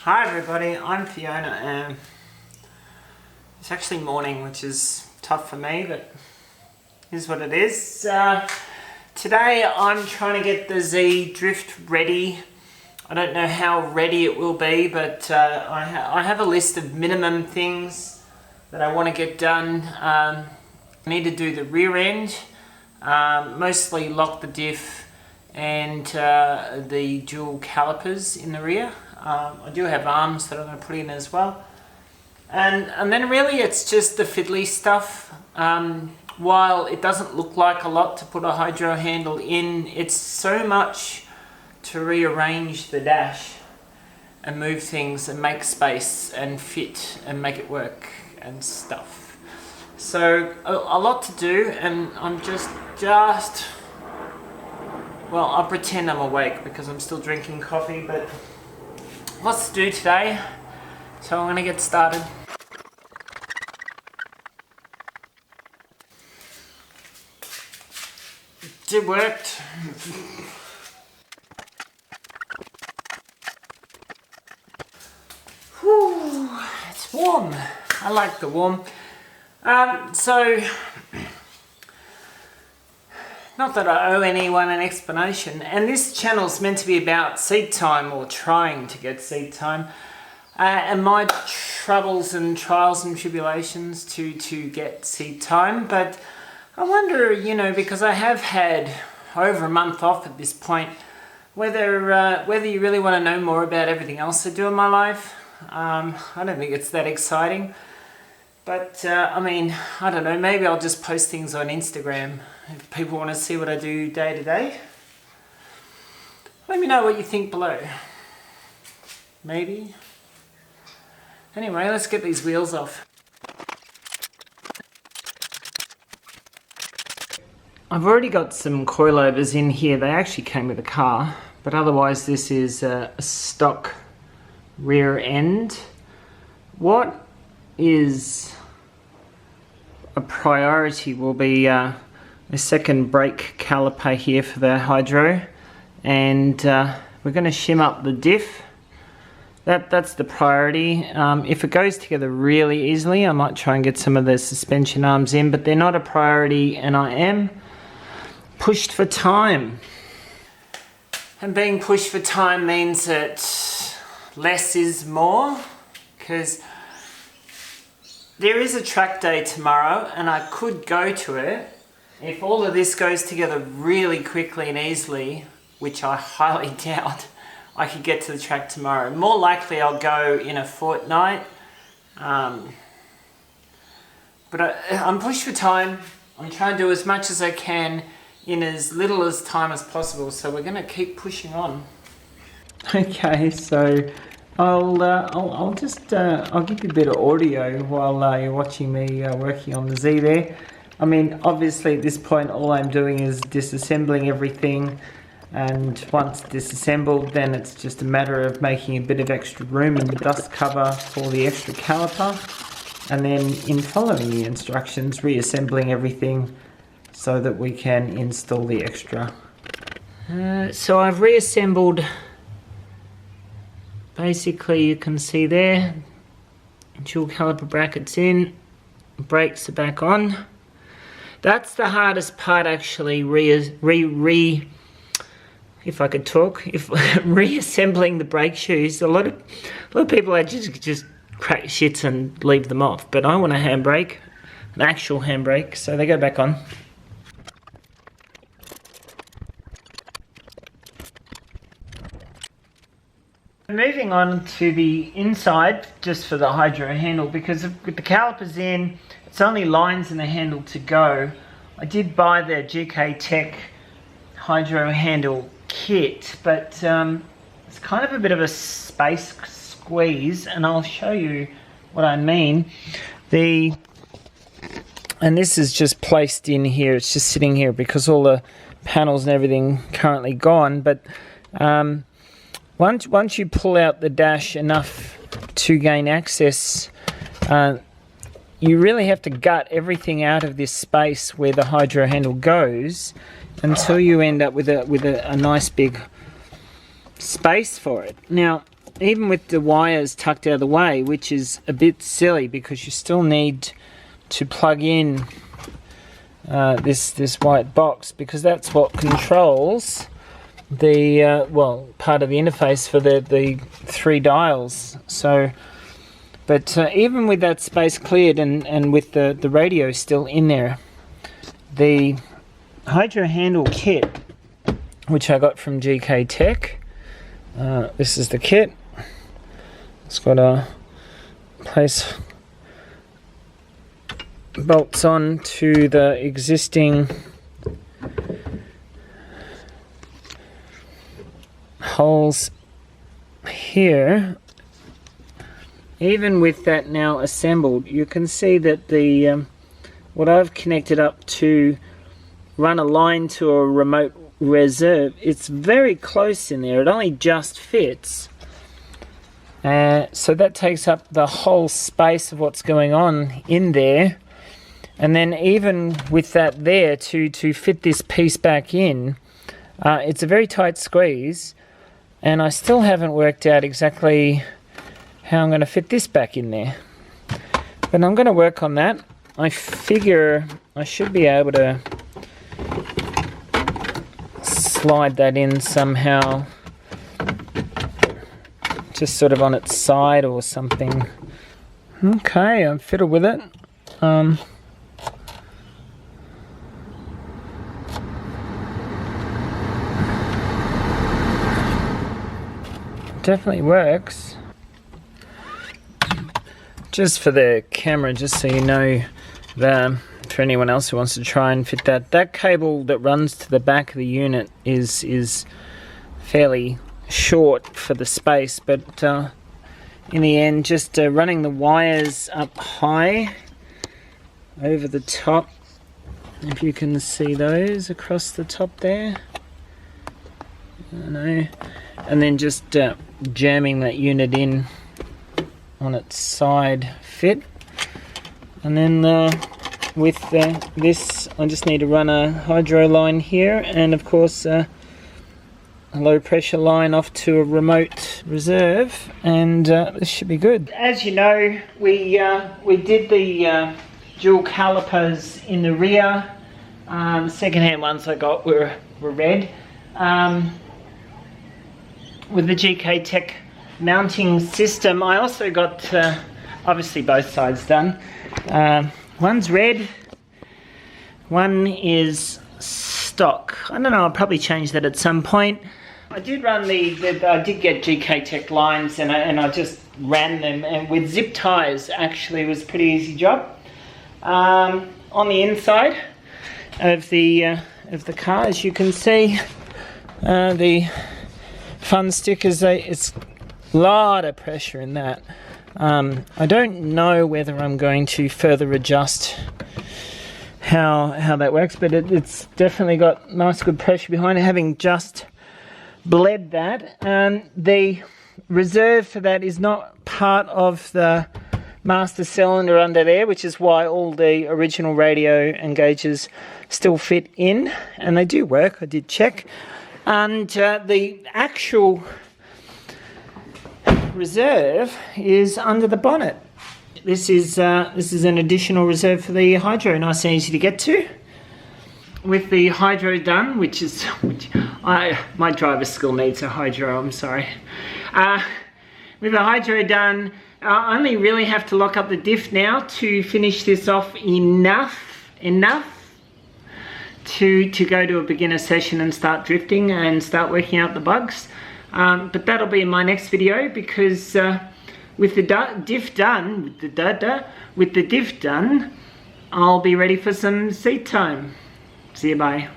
Hi everybody, I'm Fiona and it's actually morning, which is tough for me, but is what it is. Today I'm trying to get the Z Drift ready. I don't know how ready it will be, but I have a list of minimum things that I want to get done. I need to do the rear end, mostly lock the diff and the dual calipers in the rear. I do have arms that I'm going to put in as well. And then really it's just the fiddly stuff. While it doesn't look like a lot to put a hydro handle in, it's so much to rearrange the dash and move things and make space and fit and make it work and stuff. So a lot to do, and I'm just well, I'll pretend I'm awake because I'm still drinking coffee, but lots to do today, so I'm going to get started. It worked. Whew, it's warm. I like the warm. So, not that I owe anyone an explanation, and this channel's meant to be about seat time, or trying to get seat time, and my troubles and trials and tribulations to get seat time. But I wonder, you know, because I have had over a month off at this point, whether you really want to know more about everything else I do in my life. I don't think it's that exciting. But, I mean, I don't know, maybe I'll just post things on Instagram if people want to see what I do day to day. Let me know what you think below. Maybe. Anyway, let's get these wheels off. I've already got some coilovers in here. They actually came with the car, but otherwise this is a stock rear end. What is a priority will be a second brake caliper here for the hydro, and we're going to shim up the diff. That's the priority. If it goes together really easily, I might try and get some of the suspension arms in, but they're not a priority, and I am pushed for time. And being pushed for time means that less is more, because there is a track day tomorrow and I could go to it. If all of this goes together really quickly and easily, which I highly doubt, I could get to the track tomorrow. More likely I'll go in a fortnight. But I'm pushed for time. I'm trying to do as much as I can in as little as time as possible, so we're going to keep pushing on. Okay, so I'll just give you a bit of audio while you're watching me working on the Z there. I mean, obviously at this point all I'm doing is disassembling everything, and once disassembled then it's just a matter of making a bit of extra room in the dust cover for the extra caliper, and then in following the instructions reassembling everything so that we can install the extra. So I've reassembled. Basically, you can see there, dual caliper brackets in, brakes are back on. That's the hardest part, actually, if I could talk, reassembling the brake shoes. A lot of people just crack shits and leave them off, but I want a handbrake, an actual handbrake, so they go back on. Moving on to the inside, just for the hydro handle, because with the calipers in, it's only lines in the handle to go. I did buy the GK Tech hydro handle kit, but it's kind of a bit of a space squeeze, and I'll show you what I mean. And this is just placed in here, it's just sitting here because all the panels and everything currently gone, but once you pull out the dash enough to gain access, you really have to gut everything out of this space where the hydro handle goes until you end up with a nice big space for it. Now, even with the wires tucked out of the way, which is a bit silly because you still need to plug in this white box, because that's what controls the well, part of the interface for the 3 dials. So, but even with that space cleared and with the radio still in there, the hydro handle kit, which I got from GK Tech, this is the kit. It's got a place bolts on to the existing holes here. Even with that now assembled, you can see that the what I've connected up to run a line to a remote reserve, it's very close in there. It only just fits. So that takes up the whole space of what's going on in there. And then even with that there, to fit this piece back in, it's a very tight squeeze, and I still haven't worked out exactly how I'm going to fit this back in there. But I'm going to work on that. I figure I should be able to slide that in somehow, just sort of on its side or something. Okay, I'm fiddled with it. Definitely works. Just for the camera, just so you know, for anyone else who wants to try and fit that cable that runs to the back of the unit is fairly short for the space, but in the end, just running the wires up high over the top, if you can see those across the top there, I know, and then just jamming that unit in on its side fit. And then with this, I just need to run a hydro line here, and of course a low pressure line off to a remote reserve, and this should be good. As you know, we did the dual calipers in the rear. Second-hand ones I got were red. With the GK Tech mounting system, I also got obviously both sides done. One's red, one is stock. I don't know, I'll probably change that at some point. I did run I did get GK Tech lines, and I just ran them, and with zip ties actually was a pretty easy job. On the inside of the car, as you can see, the fun stickers, it's a lot of pressure in that. I don't know whether I'm going to further adjust how that works, but it's definitely got nice good pressure behind it, having just bled that. The reserve for that is not part of the master cylinder under there, which is why all the original radio engages still fit in, and they do work, I did check. And the actual reserve is under the bonnet. This is an additional reserve for the hydro, nice and easy to get to. With the hydro done, my driver's skill needs a hydro, I'm sorry. With the hydro done, I only really have to lock up the diff now to finish this off enough to go to a beginner session and start drifting and start working out the bugs. But that'll be in my next video, because with the diff done, I'll be ready for some seat time. See you, bye.